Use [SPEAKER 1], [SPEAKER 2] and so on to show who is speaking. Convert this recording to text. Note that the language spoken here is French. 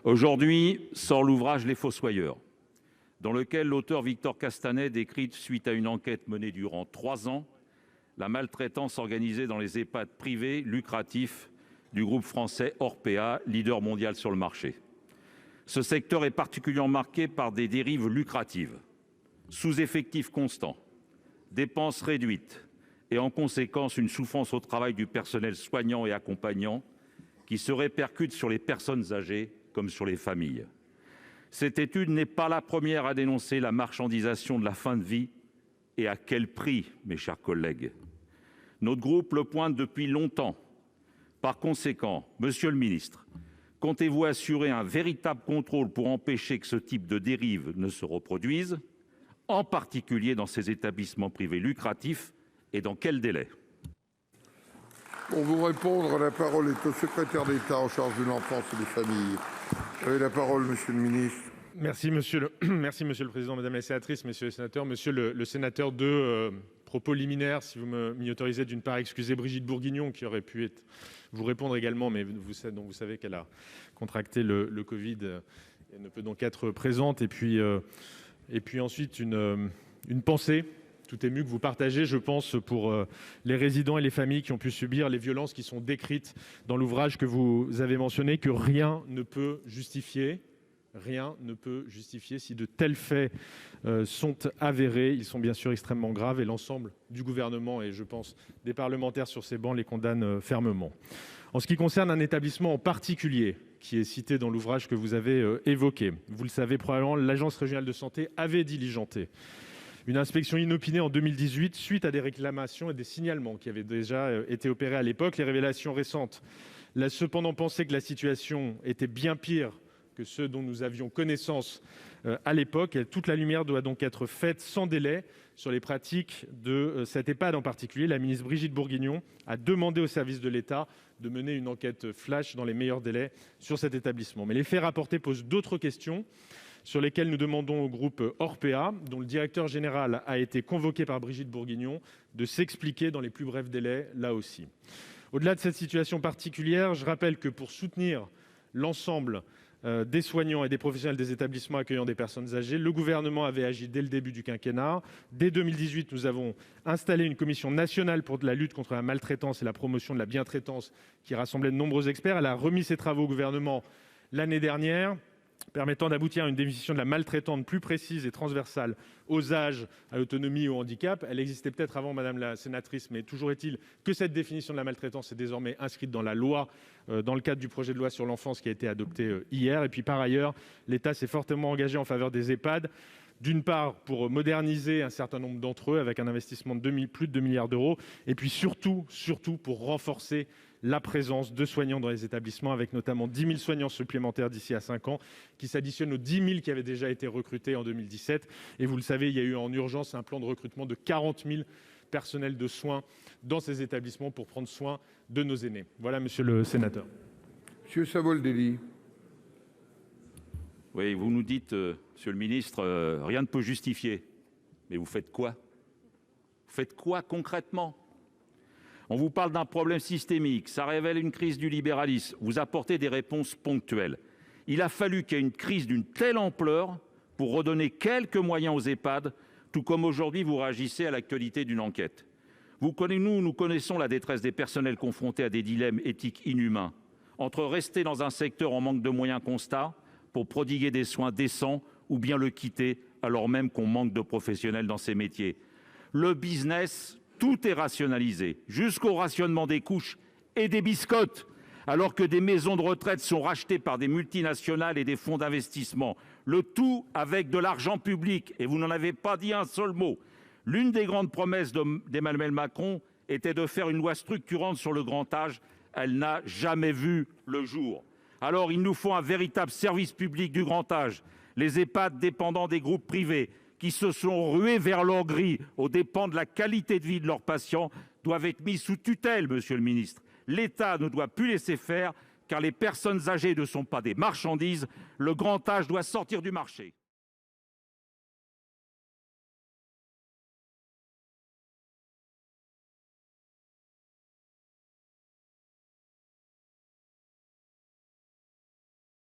[SPEAKER 1] Aujourd'hui sort l'ouvrage Les Fossoyeurs, dans lequel l'auteur Victor Castanet décrit, suite à une enquête menée durant 3 ans, la maltraitance organisée dans les EHPAD privés lucratifs du groupe français Orpea, leader mondial sur le marché. Ce secteur est particulièrement marqué par des dérives lucratives, sous-effectifs constants, dépenses réduites et en conséquence une souffrance au travail du personnel soignant et accompagnant qui se répercute sur les personnes âgées comme sur les familles. Cette étude n'est pas la première à dénoncer la marchandisation de la fin de vie. Et à quel prix, mes chers collègues? Notre groupe le pointe depuis longtemps. Par conséquent, monsieur le ministre, comptez-vous assurer un véritable contrôle pour empêcher que ce type de dérive ne se reproduise, en particulier dans ces établissements privés lucratifs, et dans quel délai?
[SPEAKER 2] Pour vous répondre, la parole est au secrétaire d'État en charge de l'enfance et des familles. Vous avez la parole, monsieur le ministre.
[SPEAKER 3] Merci, monsieur le président, mesdames les sénatrices, messieurs les sénateurs. Monsieur le sénateur, deux propos liminaires, si vous m'y autorisez. D'une part, excusez Brigitte Bourguignon, qui aurait pu vous répondre également, mais vous savez qu'elle a contracté le Covid et ne peut donc être présente. Et puis ensuite, une pensée tout ému que vous partagez, je pense, pour les résidents et les familles qui ont pu subir les violences qui sont décrites dans l'ouvrage que vous avez mentionné, que rien ne peut justifier si de tels faits sont avérés. Ils sont bien sûr extrêmement graves et l'ensemble du gouvernement et je pense des parlementaires sur ces bancs les condamnent fermement. En ce qui concerne un établissement en particulier qui est cité dans l'ouvrage que vous avez évoqué, vous le savez probablement, l'Agence régionale de santé avait diligenté une inspection inopinée en 2018 suite à des réclamations et des signalements qui avaient déjà été opérés à l'époque. Les révélations récentes laissent cependant penser que la situation était bien pire que ceux dont nous avions connaissance à l'époque. Et toute la lumière doit donc être faite sans délai sur les pratiques de cette EHPAD en particulier. La ministre Brigitte Bourguignon a demandé aux services de l'État de mener une enquête flash dans les meilleurs délais sur cet établissement. Mais les faits rapportés posent d'autres questions sur lesquelles nous demandons au groupe Orpea, dont le directeur général a été convoqué par Brigitte Bourguignon, de s'expliquer dans les plus brefs délais, là aussi. Au-delà de cette situation particulière, je rappelle que pour soutenir l'ensemble des soignants et des professionnels des établissements accueillant des personnes âgées, le gouvernement avait agi dès le début du quinquennat. Dès 2018, nous avons installé une commission nationale pour la lutte contre la maltraitance et la promotion de la bientraitance qui rassemblait de nombreux experts. Elle a remis ses travaux au gouvernement l'année dernière, permettant d'aboutir à une définition de la maltraitance plus précise et transversale aux âges, à l'autonomie et au handicap. Elle existait peut-être avant, madame la sénatrice, mais toujours est-il que cette définition de la maltraitance est désormais inscrite dans la loi, dans le cadre du projet de loi sur l'enfance qui a été adopté hier. Et puis par ailleurs, l'État s'est fortement engagé en faveur des EHPAD, d'une part pour moderniser un certain nombre d'entre eux avec un investissement de plus de 2 milliards d'euros, et puis surtout pour renforcer la présence de soignants dans les établissements, avec notamment 10 000 soignants supplémentaires d'ici à 5 ans, qui s'additionnent aux 10 000 qui avaient déjà été recrutés en 2017. Et vous le savez, il y a eu en urgence un plan de recrutement de 40 000 personnels de soins dans ces établissements pour prendre soin de nos aînés. Voilà, monsieur le sénateur.
[SPEAKER 2] Monsieur Savoldelli.
[SPEAKER 1] Oui, vous nous dites, monsieur le ministre, rien ne peut justifier. Mais vous faites quoi? Vous faites quoi concrètement? On vous parle d'un problème systémique, ça révèle une crise du libéralisme. Vous apportez des réponses ponctuelles. Il a fallu qu'il y ait une crise d'une telle ampleur pour redonner quelques moyens aux EHPAD, tout comme aujourd'hui vous réagissez à l'actualité d'une enquête. Nous connaissons la détresse des personnels confrontés à des dilemmes éthiques inhumains, entre rester dans un secteur en manque de moyens constants pour prodiguer des soins décents ou bien le quitter alors même qu'on manque de professionnels dans ces métiers. Le business, tout est rationalisé, jusqu'au rationnement des couches et des biscottes, alors que des maisons de retraite sont rachetées par des multinationales et des fonds d'investissement. Le tout avec de l'argent public, et vous n'en avez pas dit un seul mot. L'une des grandes promesses d'Emmanuel Macron était de faire une loi structurante sur le grand âge. Elle n'a jamais vu le jour. Alors il nous faut un véritable service public du grand âge. Les EHPAD dépendant des groupes privés qui se sont rués vers l'or gris aux dépens de la qualité de vie de leurs patients doivent être mis sous tutelle, monsieur le ministre. L'État ne doit plus laisser faire, car les personnes âgées ne sont pas des marchandises. Le grand âge doit sortir du marché.